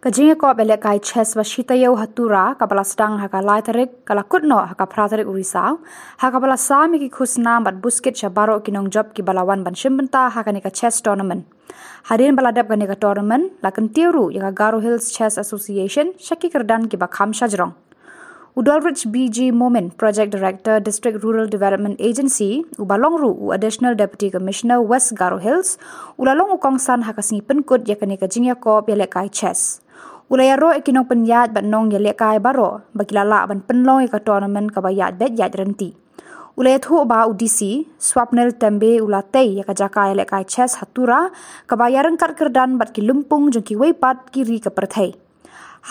Kajinga ko belekai chess washitayo hatura kapala sedang haka laitarik kala kutno haka pratarik urisau haka bala sami ki khusna bat busket shabaro kinong job ki balawan ban shimbenta haka nika chess tournament. Hadirin baladap ka nika tournament lakan tiuru yang Garo Hills Chess Association syaki kerdan ki bakham shajrong. Udalrich BG Moment, Project Director, District Rural Development Agency, Ubalongru, Additional Deputy Commissioner, West Garo Hills, Ulalong Ukongsan hakasingi penkut yakanika jingya ko belekai chess. Ulayaro ikinong penyat bat nong yalekai baro, bagilala ban penlong yaka tournament kabayat bet yat renti. Ulayathu ba UDC, Swapnil Tembe ulatay yaka jaka yalekai chess hatura, kabayarang kat kerdan bat ki lumpung jong ki weipat kiri ke perthai.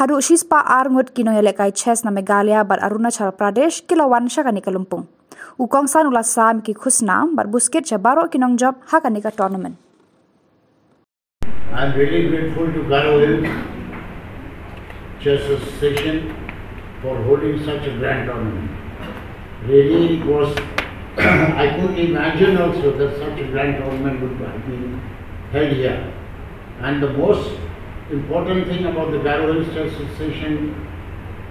Hadu shispa arngut kino yalekai chess na Meghalaya bat Arunachal Pradesh kilawan syakani kalumpung. Ukongsan ulasa miki khusna bat busket jabaro kinong job hakani ka tournament. I am really grateful to Garo Hills Chess Association for holding such a grand tournament. Really it was, I couldn't imagine also that such a grand tournament would have been held here. And the most important thing about the Garo Hills Chess Association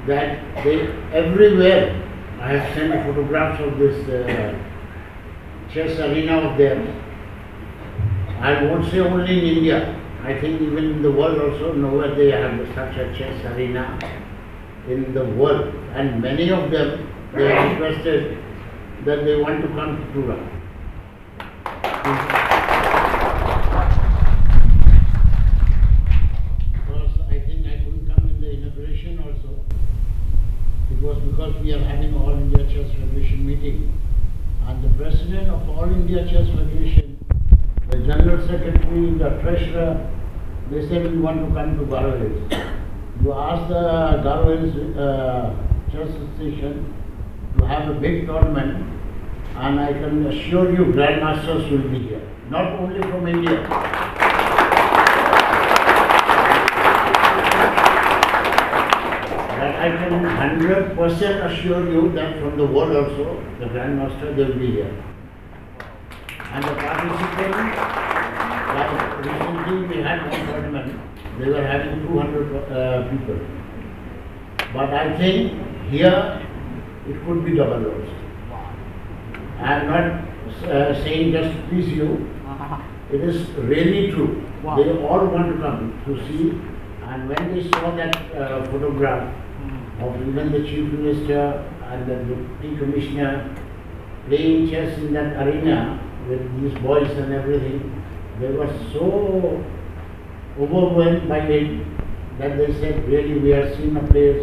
that they everywhere, I have sent photographs of this chess arena of theirs. I won't say only in India, I think even in the world also, nowhere they have such a chess arena in the world. And many of them, they have requested that they want to come to Tura. Because we are having All India Chess Federation meeting, and the president of All India Chess Federation, the general secretary, the treasurer, they said we want to come to Garo Hills. You ask the Garo Hills Chess Association to have a big tournament, and I can assure you grandmasters will be here, not only from India. I can 100% assure you that from the world also, the Grandmaster, they will be here. And the participants, like recently we had one tournament, they were having 200 people. But I think here, it could be double also. I am not saying just to please you, it is really true. Wow. They all want to come to see, and when they saw that photograph, of even the Chief Minister and the Deputy Commissioner playing chess in that arena with these boys and everything, they were so overwhelmed by it that they said, really we are seeing a place